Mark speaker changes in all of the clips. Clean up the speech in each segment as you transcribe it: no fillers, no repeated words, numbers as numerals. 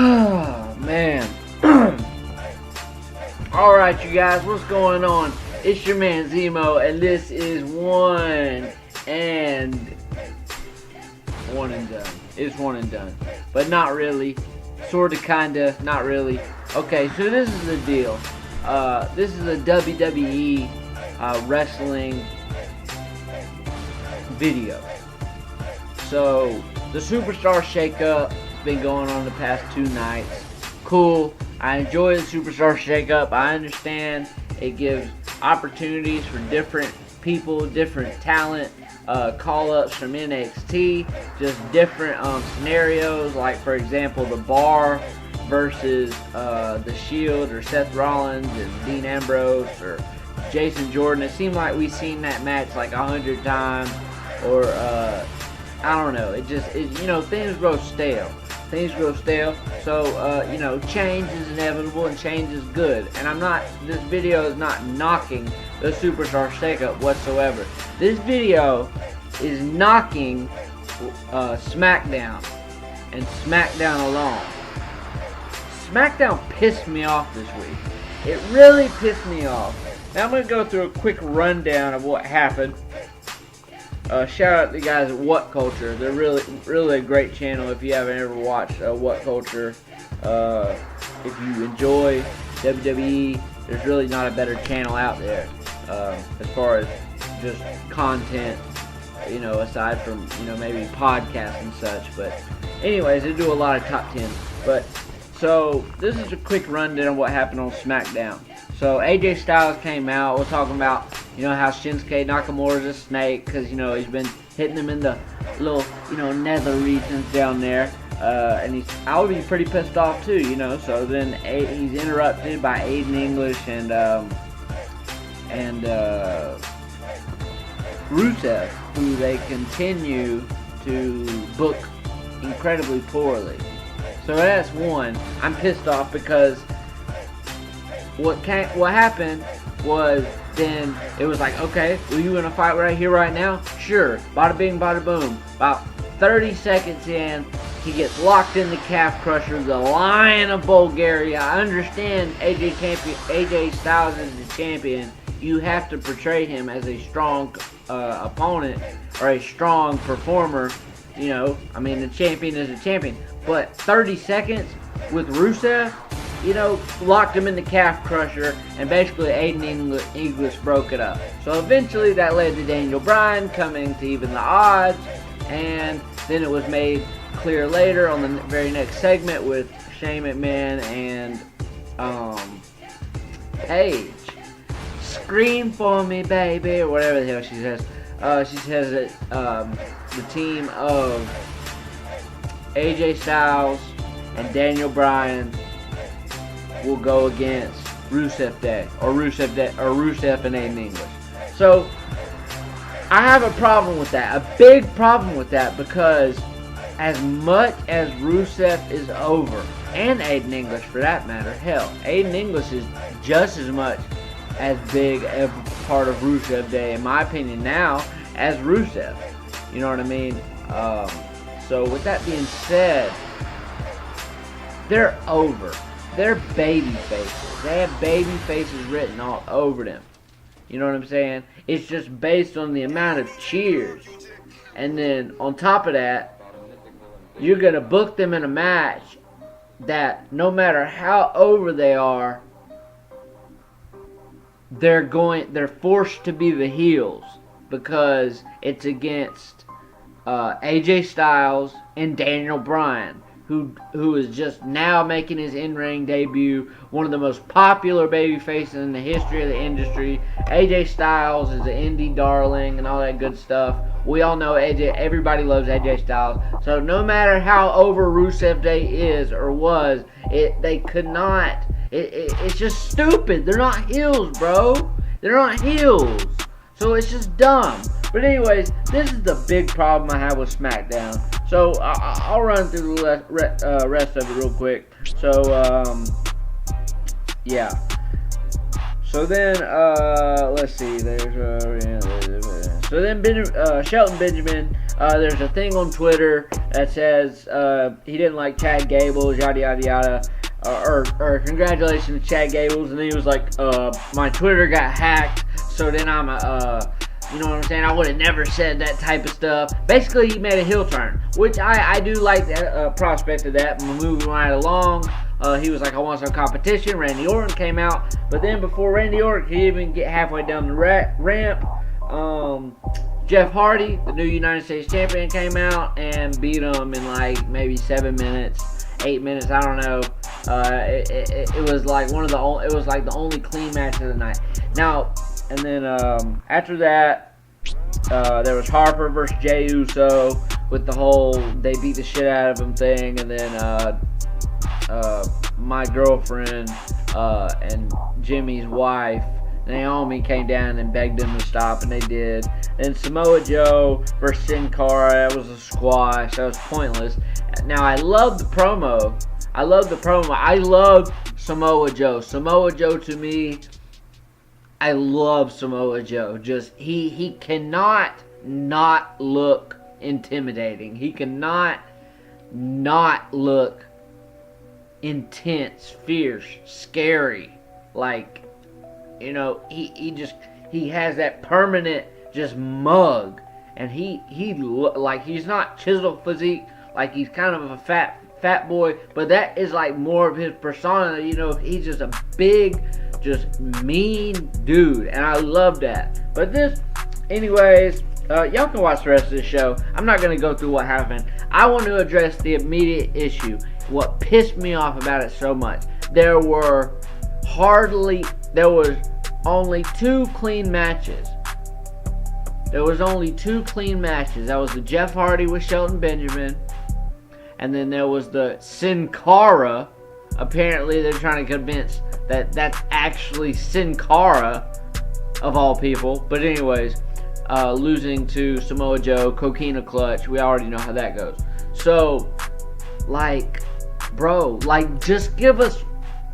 Speaker 1: Oh, man. Alright, you guys, what's going on? It's your man Zemo, and this is one and done. It's one and done. But not really. Sorta, kinda, not really. Okay, so this is the deal. This is a WWE wrestling video. So, the Superstar Shakeup has been going on the past 2 nights. Cool. I enjoy the Superstar Shakeup. I understand it gives opportunities for different people, different talent, call-ups from NXT, just different scenarios, like for example the Bar versus the Shield, or Seth Rollins and Dean Ambrose, or Jason Jordan. It seemed like we've seen that match like 100 times, or I don't know, things grow stale. So, change is inevitable and change is good. And this video is not knocking the Superstar Shakeup whatsoever. This video is knocking Smackdown, and Smackdown alone. Smackdown pissed me off this week. It really pissed me off. Now I'm going to go through a quick rundown of what happened. Shout out to the guys at What Culture. They're really a great channel. If you haven't ever watched What Culture, if you enjoy WWE, there's really not a better channel out there as far as just content, aside from maybe podcasts and such. But anyways, they do a lot of top 10. But so this is a quick rundown of what happened on SmackDown. So AJ Styles came out. We're talking about how Shinsuke Nakamura is a snake, because he's been hitting him in the little nether regions down there, and I would be pretty pissed off too, So then he's interrupted by Aiden English and Rusev, who they continue to book incredibly poorly. So that's one. I'm pissed off because what happened was, then it was like, okay, well, you gonna fight right here, right now? Sure. Bada bing, bada boom. About 30 seconds in, he gets locked in the calf crusher, the Lion of Bulgaria. I understand AJ Styles is the champion. You have to portray him as a strong opponent, or a strong performer. The champion is a champion. But 30 seconds with Rusev, locked him in the calf crusher, and basically Aiden English broke it up. So eventually that led to Daniel Bryan coming to even the odds, and then it was made clear later on the very next segment with Shane McMahon and Paige. Scream for me, baby, or whatever the hell she says. She says that the team of AJ Styles and Daniel Bryan will go against Rusev and Aiden English. So I have a problem with that, a big problem with that, because as much as Rusev is over, and Aiden English for that matter, hell, Aiden English is just as much as big a part of Rusev Day, in my opinion, now as Rusev. You know what I mean? So with that being said, they're over. They're baby faces. They have baby faces written all over them. You know what I'm saying? It's just based on the amount of cheers. And then on top of that, you're going to book them in a match that no matter how over they are, they're forced to be the heels, because it's against AJ Styles and Daniel Bryan, who is just now making his in-ring debut, one of the most popular baby faces in the history of the industry. AJ Styles is an indie darling and all that good stuff. We all know everybody loves AJ Styles. So no matter how over Rusev Day is or was, they could not. It's just stupid. They're not heels, bro. They're not heels. So it's just dumb. But anyways, this is the big problem I have with SmackDown. So I'll run through the rest of it real quick. So yeah. So then let's see. There's so then Shelton Benjamin. There's a thing on Twitter that says he didn't like Chad Gables, yada yada yada, or congratulations to Chad Gables, and then he was like, my Twitter got hacked, so then I'm you know what I'm saying, I would have never said that type of stuff. Basically, he made a heel turn, which I do like that prospect of that. Moving right along, he was like, I want some competition. Randy Orton came out, but then before Randy Orton could even get halfway down the ramp, Jeff Hardy, the new United States champion, came out and beat him in like maybe 7 minutes, 8 minutes, I don't know. It was like it was like the only clean match of the night. Now, and then after that, there was Harper versus Jey Uso with the whole they beat the shit out of him thing, and then my girlfriend and Jimmy's wife, Naomi, came down and begged them to stop, and they did. Then Samoa Joe versus Sin Cara, that was a squash. That was pointless. Now, I love the promo. I love Samoa Joe. Samoa Joe, to me, I love Samoa Joe. Just, he cannot not look intimidating. He cannot not look intense, fierce, scary. Like, you know, he has that permanent just mug, and like, he's not chiseled physique, like he's kind of a fat boy, but that is like more of his persona. You know, he's just a big, just mean dude, and I love that. But this, anyways, y'all can watch the rest of this show. I'm not gonna go through what happened. I want to address the immediate issue. What pissed me off about it so much? There was only 2 clean matches. There was only 2 clean matches. That was the Jeff Hardy with Shelton Benjamin, and then there was the Sin Cara. Apparently, they're trying to convince that that's actually Sin Cara, of all people. But anyways, losing to Samoa Joe, Coquina Clutch. We already know how that goes. So, like, bro, like, just give us...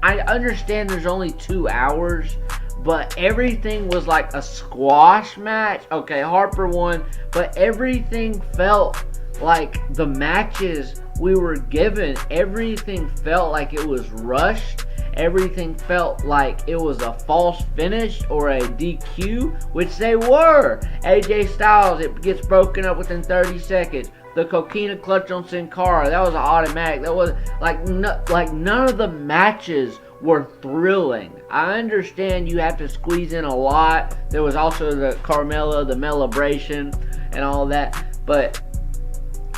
Speaker 1: I understand there's only 2 hours, but everything was like a squash match. Okay, Harper won, but everything felt like the matches we were given. Everything felt like it was rushed. Everything felt like it was a false finish or a DQ, which they were. AJ Styles, it gets broken up within 30 seconds. The Coquina Clutch on Sin Cara, that was an automatic. That was like none of the matches were thrilling. I understand you have to squeeze in a lot. There was also the Carmella, the Melibration, and all that. But,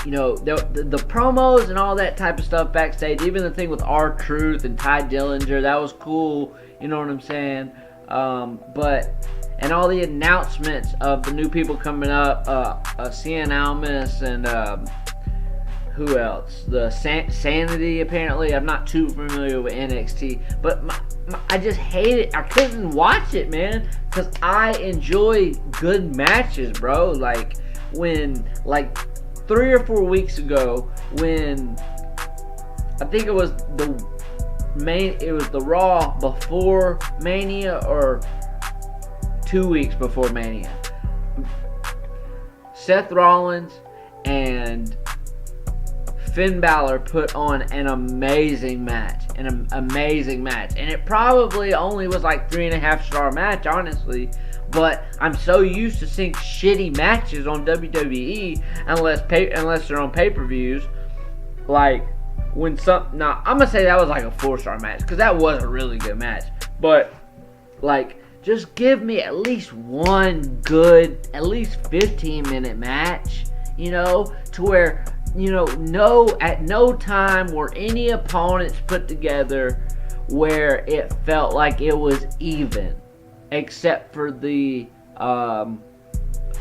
Speaker 1: you know, the promos and all that type of stuff backstage, even the thing with R-Truth and Ty Dillinger, that was cool. You know what I'm saying? And all the announcements of the new people coming up, Cien Almas and who else? The Sanity, apparently. I'm not too familiar with NXT, but I just hate it. I couldn't watch it, man, because I enjoy good matches, bro. Like, when, like, 3 or 4 weeks ago, when I think it was the Raw before Mania, or 2 weeks before Mania, Seth Rollins and Finn Balor put on an amazing match. And it probably only was like 3.5-star match, honestly. But I'm so used to seeing shitty matches on WWE, unless they're on pay-per-views. Like, now, I'm gonna say that was like a 4-star match, because that was a really good match. But, like, just give me at least one good, at least 15-minute match, you know, to where, you know, at no time were any opponents put together where it felt like it was even, except for the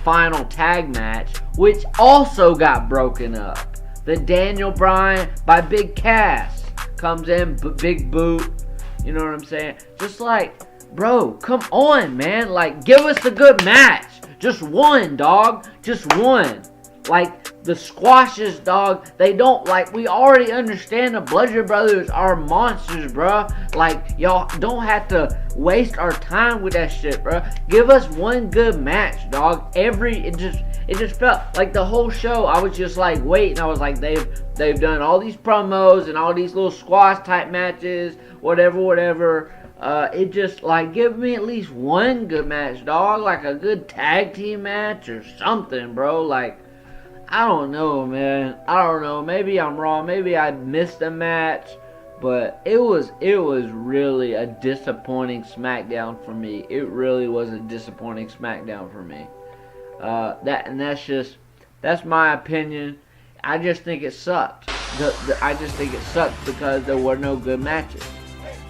Speaker 1: final tag match, which also got broken up. The Daniel Bryan by Big Cass comes in, big boot, you know what I'm saying? Just like, bro, come on, man. Like, give us a good match. Just one, dog. Just one. Like, the squashes, dog, they don't, like, we already understand the Bludgeon Brothers are monsters, bro. Like, y'all don't have to waste our time with that shit, bro. Give us one good match, dog. It just felt like the whole show, I was just like waiting. I was like, they've done all these promos and all these little squash type matches, whatever. It just like, give me at least one good match, dog. Like a good tag team match or something, bro. Like, I don't know, man. I don't know. Maybe I'm wrong. Maybe I missed a match. But it was really a disappointing SmackDown for me. It really was a disappointing SmackDown for me. That's my opinion. I just think it sucked. I just think it sucked because there were no good matches.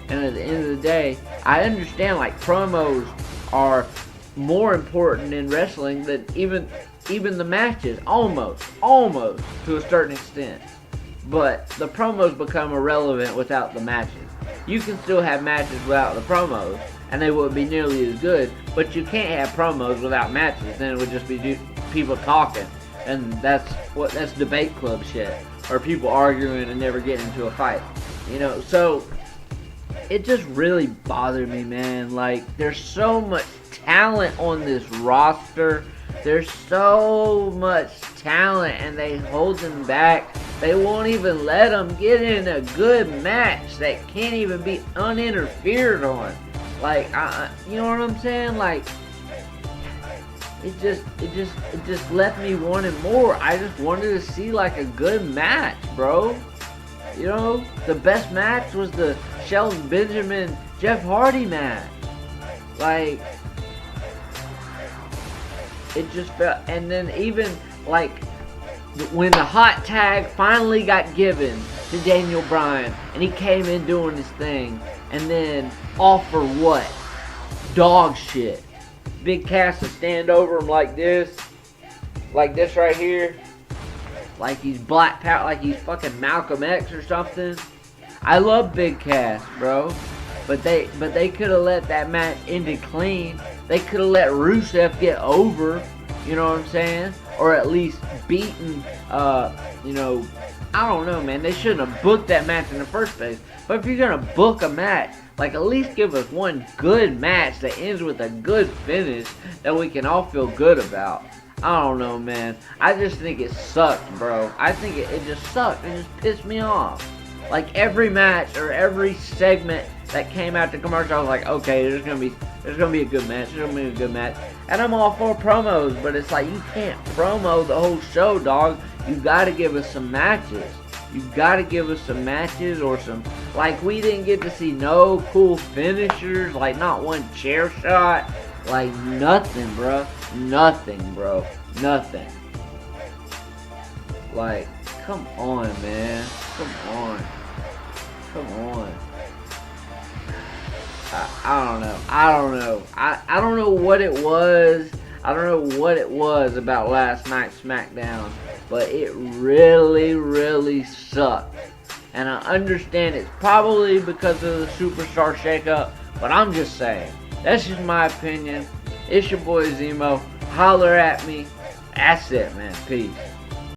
Speaker 1: And at the end of the day, I understand like promos are more important in wrestling than even the matches, almost to a certain extent. But the promos become irrelevant without the matches. You can still have matches without the promos, and they wouldn't be nearly as good. But you can't have promos without matches. Then it would just be people talking, and that's debate club shit, or people arguing and never getting into a fight. You know, so it just really bothered me, man. Like, there's so much talent on this roster. There's so much talent, and they hold them back. They won't even let them get in a good match that can't even be uninterfered on. Like, you know what I'm saying? Like, it just left me wanting more. I just wanted to see like a good match, bro. You know, the best match was the Shelton Benjamin Jeff Hardy match. Like, it just felt, and then even like when the hot tag finally got given to Daniel Bryan and he came in doing his thing, and then all for what? Dog shit. Big Cass to stand over him like this right here, like he's Black Power, like he's fucking Malcolm X or something. I love Big Cass, bro, but they could have let that match end clean. They could have let Rusev get over, you know what I'm saying? Or at least beaten, you know, I don't know, man. They shouldn't have booked that match in the first place. But if you're going to book a match, like, at least give us one good match that ends with a good finish that we can all feel good about. I don't know, man. I just think it sucked, bro. I think it just sucked. It just pissed me off. Like, every match or every segment that came out the commercial, I was like, okay, there's gonna be a good match. There's gonna be a good match. And I'm all for promos, but it's like, you can't promo the whole show, dog. You gotta give us some matches. You gotta give us some matches or some, like, we didn't get to see no cool finishers, like not one chair shot, like nothing, bro. Nothing, bro. Nothing. Like, come on, man. Come on. Come on. I don't know. I don't know what it was. I don't know what it was about last night's SmackDown, but it really sucked. And I understand it's probably because of the Superstar shakeup, but I'm just saying. That's just my opinion. It's your boy Zemo. Holler at me. That's it, man. Peace.